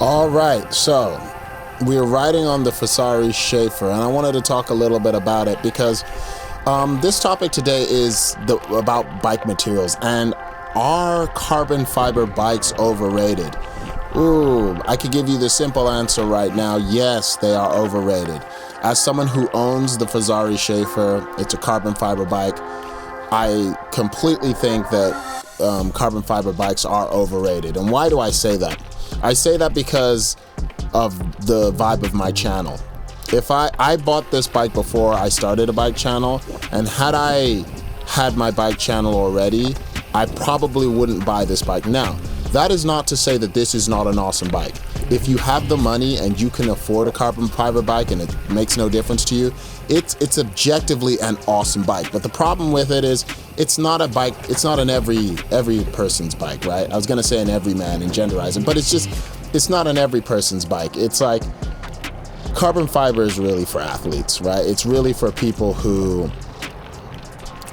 All right, so we're riding on the Fezzari Shafer, and I wanted to talk a little bit about it because this topic today is about bike materials, and are carbon fiber bikes overrated? Ooh, I could give you the simple answer right now. Yes, they are overrated. As someone who owns the Fezzari Shafer, it's a carbon fiber bike, I completely think that carbon fiber bikes are overrated. And why do I say that? I say that because of the vibe of my channel. If I bought this bike before I started a bike channel, and had I had my bike channel already, I probably wouldn't buy this bike now. That is not to say that this is not an awesome bike. If you have the money and you can afford a carbon fiber bike and it makes no difference to you, it's objectively an awesome bike. But the problem with it is it's not a bike, it's not an every person's bike, right? I was gonna say an everyman and genderize it, but it's not an every person's bike. It's like carbon fiber is really for athletes, right? It's really for people who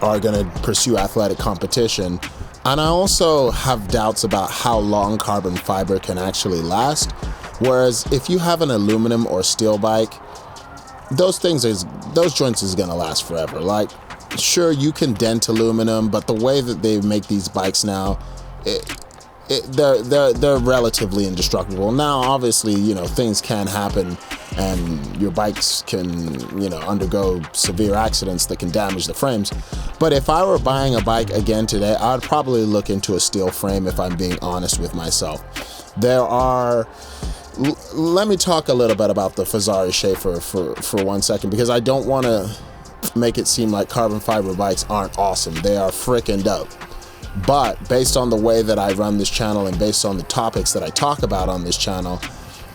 are gonna pursue athletic competition. And I also have doubts about how long carbon fiber can actually last. Whereas if you have an aluminum or steel bike, those joints is gonna last forever. Like, sure, you can dent aluminum, but the way that they make these bikes now, they're relatively indestructible. Now, obviously, things can happen, and your bikes can, undergo severe accidents that can damage the frames. But if I were buying a bike again today, I'd probably look into a steel frame, if I'm being honest with myself. Let me talk a little bit about the Fezzari Shafer for 1 second, because I don't want to make it seem like carbon fiber bikes aren't awesome. They are freaking dope. But based on the way that I run this channel and based on the topics that I talk about on this channel,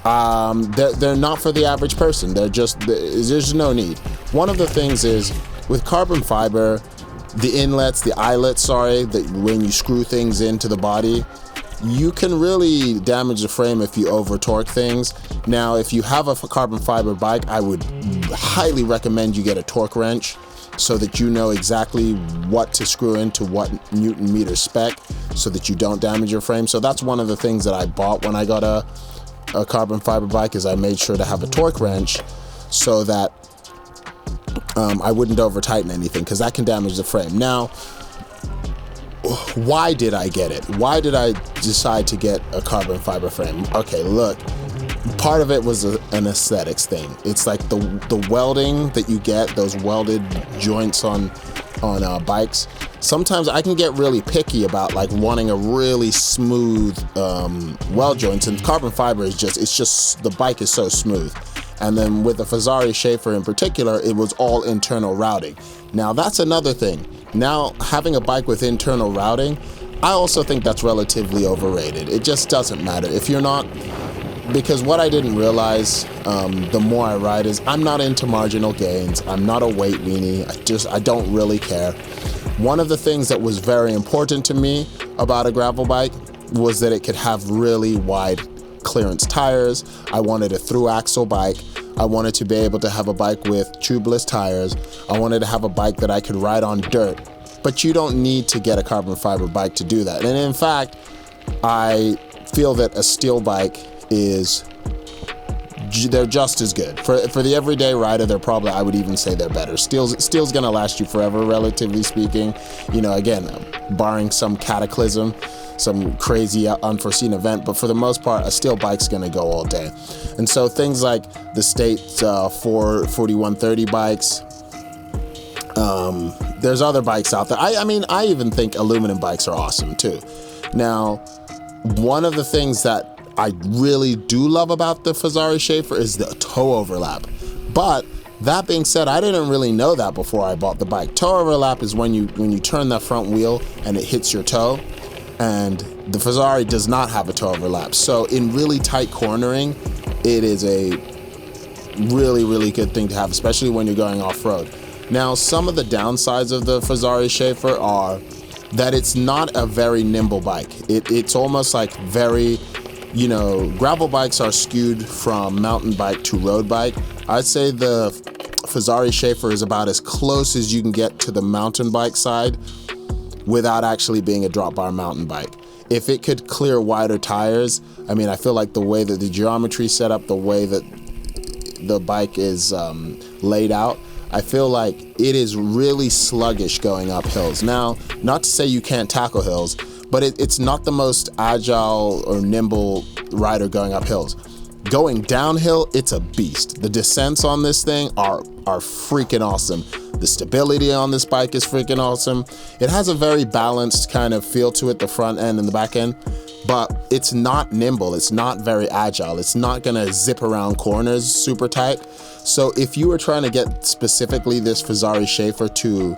they're not for the average person. There's no need. One of the things is with carbon fiber, the eyelets, that when you screw things into the body, you can really damage the frame if you over torque things. Now, if you have a carbon fiber bike, I would highly recommend you get a torque wrench so that you know exactly what to screw into what Newton meter spec so that you don't damage your frame. So that's one of the things that I bought when I got a carbon fiber bike, is I made sure to have a torque wrench so that I wouldn't over tighten anything, because that can damage the frame. Now, why did I get it? Why did I decide to get a carbon fiber frame? Okay, look, part of it was an aesthetics thing. It's like the welding that you get, those welded joints on bikes. Sometimes I can get really picky about like wanting a really smooth weld joints, and carbon fiber is just the bike is so smooth. And then with the Fezzari Shafer in particular, it was all internal routing. Now that's another thing. Now having a bike with internal routing, I also think that's relatively overrated. It just doesn't matter if you're not, because what I didn't realize the more I ride is I'm not into marginal gains. I'm not a weight weenie. I don't really care. One of the things that was very important to me about a gravel bike was that it could have really wide clearance tires. I wanted a through axle bike. I wanted to be able to have a bike with tubeless tires. I wanted to have a bike that I could ride on dirt. But you don't need to get a carbon fiber bike to do that. And in fact, I feel that a steel bike they're just as good. For the everyday rider, I would even say they're better. Steel's gonna last you forever, relatively speaking. Again, barring some cataclysm, some crazy unforeseen event, but for the most part, a steel bike's gonna go all day. And so things like the State's 4130 bikes, there's other bikes out there. I even think aluminum bikes are awesome too. Now, one of the things that I really do love about the Fezzari Shafer is the toe overlap. But that being said, I didn't really know that before I bought the bike. Toe overlap is when you turn that front wheel and it hits your toe, and the Fezzari does not have a toe overlap. So in really tight cornering, it is a really, really good thing to have, especially when you're going off-road. Now, some of the downsides of the Fezzari Shafer are that it's not a very nimble bike. It's almost like very, gravel bikes are skewed from mountain bike to road bike. I'd say the Fezzari Shafer is about as close as you can get to the mountain bike side without actually being a drop bar mountain bike. if it could clear wider tires, I mean, I feel like the way that the geometry set up, the way that the bike is laid out, I feel like it is really sluggish going up hills. Now, not to say you can't tackle hills, but it's not the most agile or nimble rider going up hills. Going downhill, it's a beast. The descents on this thing are freaking awesome. The stability on this bike is freaking awesome. It has a very balanced kind of feel to it, the front end and the back end, but it's not nimble. It's not very agile. It's not gonna zip around corners super tight. So if you were trying to get specifically this Fezzari Shafer to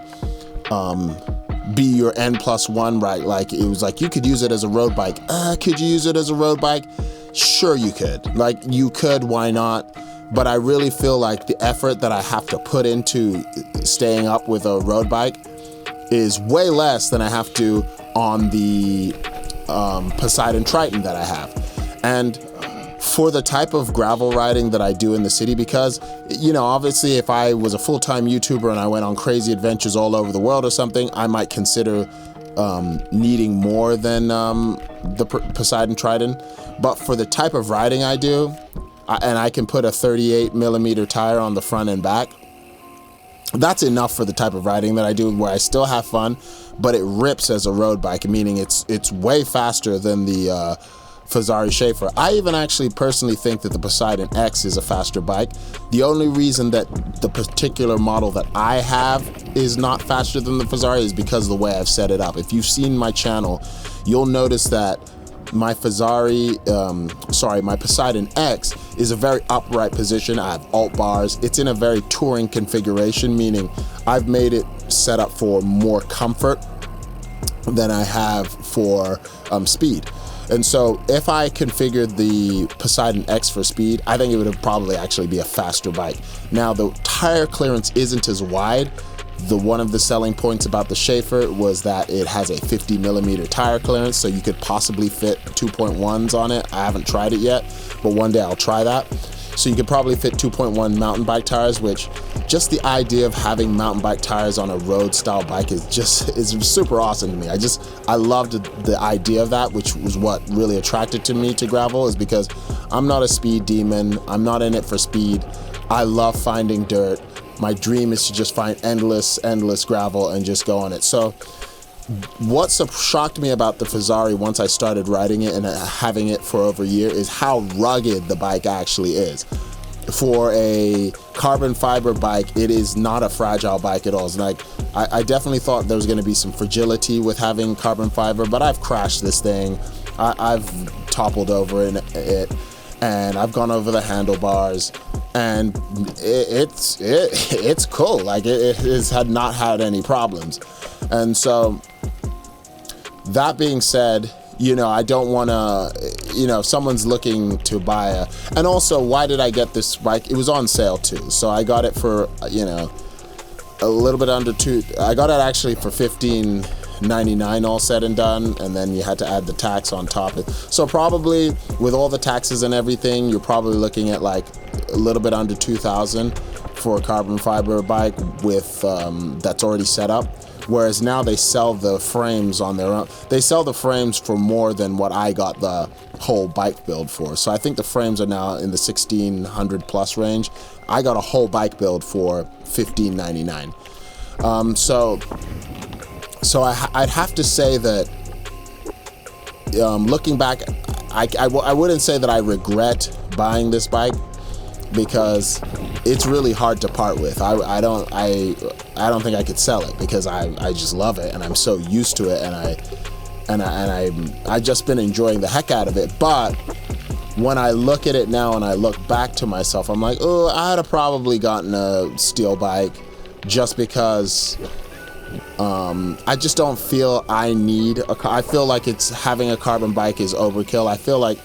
be your N+1, right? Like it was like you could use it as a road bike. Could you use it as a road bike? Sure you could. Like you could, why not? But I really feel like the effort that I have to put into staying up with a road bike is way less than I have to on the Poseidon Triton that I have. And for the type of gravel riding that I do in the city, because, you know, obviously if I was a full-time YouTuber and I went on crazy adventures all over the world or something, I might consider needing more than the Poseidon Triton. But for the type of riding I do, and I can put a 38mm tire on the front and back, that's enough for the type of riding that I do, where I still have fun, but it rips as a road bike, meaning it's way faster than the Fezzari Shafer. I even actually personally think that the Poseidon X is a faster bike. The only reason that the particular model that I have is not faster than the Fezzari is because of the way I've set it up. If you've seen my channel, you'll notice that my my Poseidon X is a very upright position. I have alt bars. It's in a very touring configuration, meaning I've made it set up for more comfort than I have for speed. And so if I configured the Poseidon X for speed, I think it would probably actually be a faster bike. Now, the tire clearance isn't as wide. One of the selling points about the Shafer was that it has a 50mm tire clearance, so you could possibly fit 2.1s on it. I haven't tried it yet, but one day I'll try that. So you could probably fit 2.1 mountain bike tires, which just the idea of having mountain bike tires on a road style bike is super awesome to me. I loved the idea of that, which was what really attracted to me to gravel, is because I'm not a speed demon. I'm not in it for speed. I love finding dirt. My dream is to just find endless gravel and just go on it. So what shocked me about the Fezzari once I started riding it and having it for over a year is how rugged the bike actually is. For a carbon fiber bike, it is not a fragile bike at all. It's like, I definitely thought there was going to be some fragility with having carbon fiber, but I've crashed this thing. I've toppled over in it, and I've gone over the handlebars, and it's cool. Like it has not had any problems. And so that being said, you know, I don't want to, you know, if someone's looking to buy and also, why did I get this bike? It was on sale too. So I got it for, you know, a little bit under I got it actually for $15.99 all said and done, and then you had to add the tax on top. So probably with all the taxes and everything, you're probably looking at like a little bit under $2,000 for a carbon fiber bike with that's already set up. Whereas now they sell the frames on their own. They sell the frames for more than what I got the whole bike build for. So I think the frames are now in the $1,600 plus range. I got a whole bike build for $15.99. So I'd have to say that looking back, I wouldn't say that I regret buying this bike, because it's really hard to part with. I don't think I could sell it, because I just love it and I'm so used to it, and I just been enjoying the heck out of it. But when I look at it now and I look back to myself, I'm like, oh, I'd have probably gotten a steel bike, just because I just don't feel I need I feel like having a carbon bike is overkill. I feel like,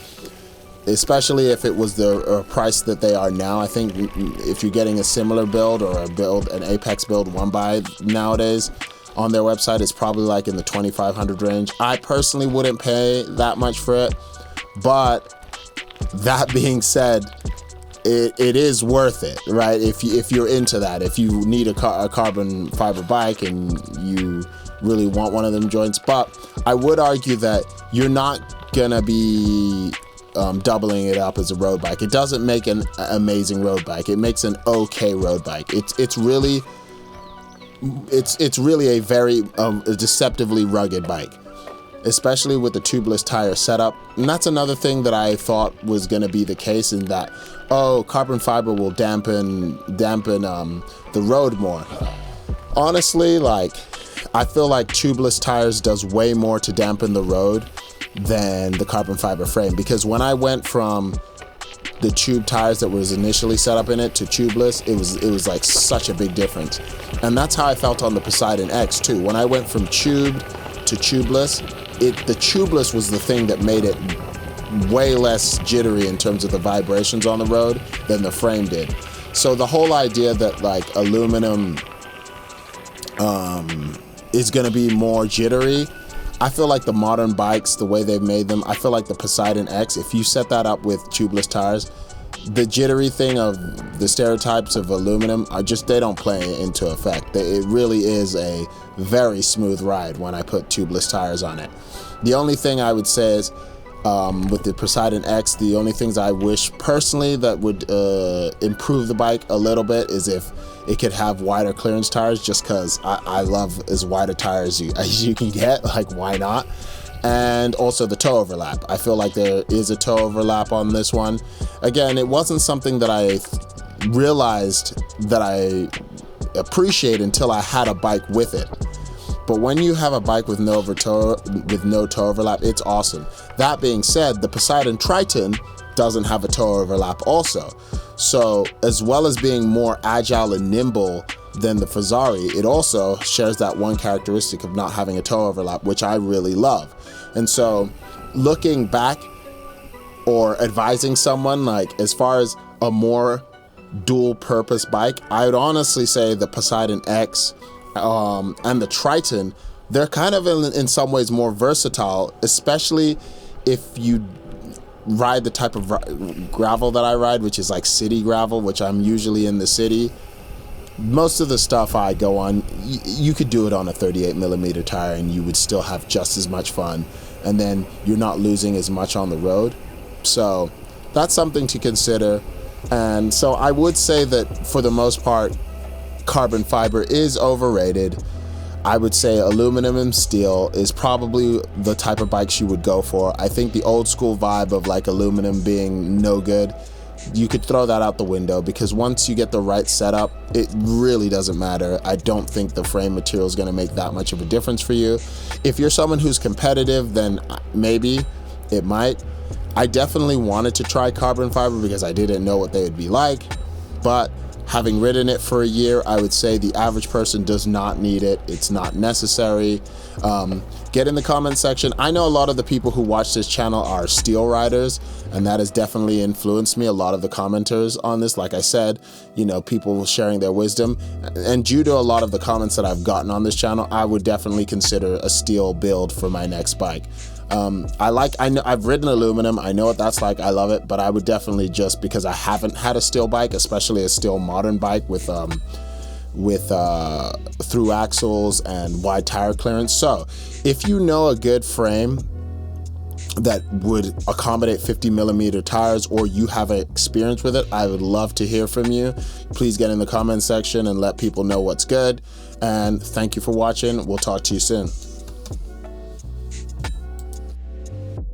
especially if it was the price that they are now, I think if you're getting a similar build or an Apex build 1-by nowadays on their website, it's probably like in the $2,500 range. I personally wouldn't pay that much for it, but that being said, it is worth it, right? If you're into that, if you need a carbon fiber bike and you really want one of them joints. But I would argue that you're not gonna be doubling it up as a road bike. It doesn't make an amazing road bike. It makes an okay road bike. It's really a very deceptively rugged bike, especially with the tubeless tire setup. And that's another thing that I thought was going to be the case, in that, oh, carbon fiber will dampen the road more. Honestly, like, I feel like tubeless tires does way more to dampen the road than the carbon fiber frame, because when I went from the tube tires that was initially set up in it to tubeless, it was like such a big difference. And that's how I felt on the Poseidon X too. When I went from tubed to tubeless, the tubeless was the thing that made it way less jittery in terms of the vibrations on the road than the frame did. So the whole idea that like aluminum is gonna be more jittery, I feel like the modern bikes, the way they've made them, I feel like the Poseidon X, if you set that up with tubeless tires, the jittery thing of the stereotypes of aluminum are just, they don't play into effect. It really is a very smooth ride when I put tubeless tires on it. The only thing I would say is, with the Poseidon X, the only things I wish personally that would improve the bike a little bit is if it could have wider clearance tires, just because I love as wide a tire as you can get. Like, why not? And also the toe overlap. I feel like there is a toe overlap on this one. Again, it wasn't something that I realized that I appreciate until I had a bike with it. But when you have a bike with no toe overlap, it's awesome. That being said, the Poseidon Triton doesn't have a toe overlap also. So as well as being more agile and nimble than the Fezzari, it also shares that one characteristic of not having a toe overlap, which I really love. And so looking back, or advising someone, like as far as a more dual purpose bike, I would honestly say the Poseidon X and the Triton, they're kind of in some ways more versatile, especially if you ride the type of gravel that I ride, which is like city gravel, which I'm usually in the city. Most of the stuff I go on, you could do it on a 38mm tire and you would still have just as much fun, and then you're not losing as much on the road. So that's something to consider. And so I would say that for the most part, carbon fiber is overrated. I would say aluminum and steel is probably the type of bikes you would go for. I think the old school vibe of like aluminum being no good, you could throw that out the window, because once you get the right setup, it really doesn't matter. I don't think the frame material is going to make that much of a difference for you. If you're someone who's competitive, then maybe it might. I definitely wanted to try carbon fiber because I didn't know what they would be like, but having ridden it for a year, I would say the average person does not need it. It's not necessary. Get in the comment section. I know a lot of the people who watch this channel are steel riders, and that has definitely influenced me. A lot of the commenters on this, like I said, you know, people sharing their wisdom. And due to a lot of the comments that I've gotten on this channel, I would definitely consider a steel build for my next bike. I know I've ridden aluminum, I know what that's like, I love it, but I would definitely, just because I haven't had a steel bike, especially a steel modern bike with through axles and wide tire clearance. So if you know a good frame that would accommodate 50mm tires, or you have experience with it, I would love to hear from you. Please get in the comment section and let people know what's good. And thank you for watching. We'll talk to you soon.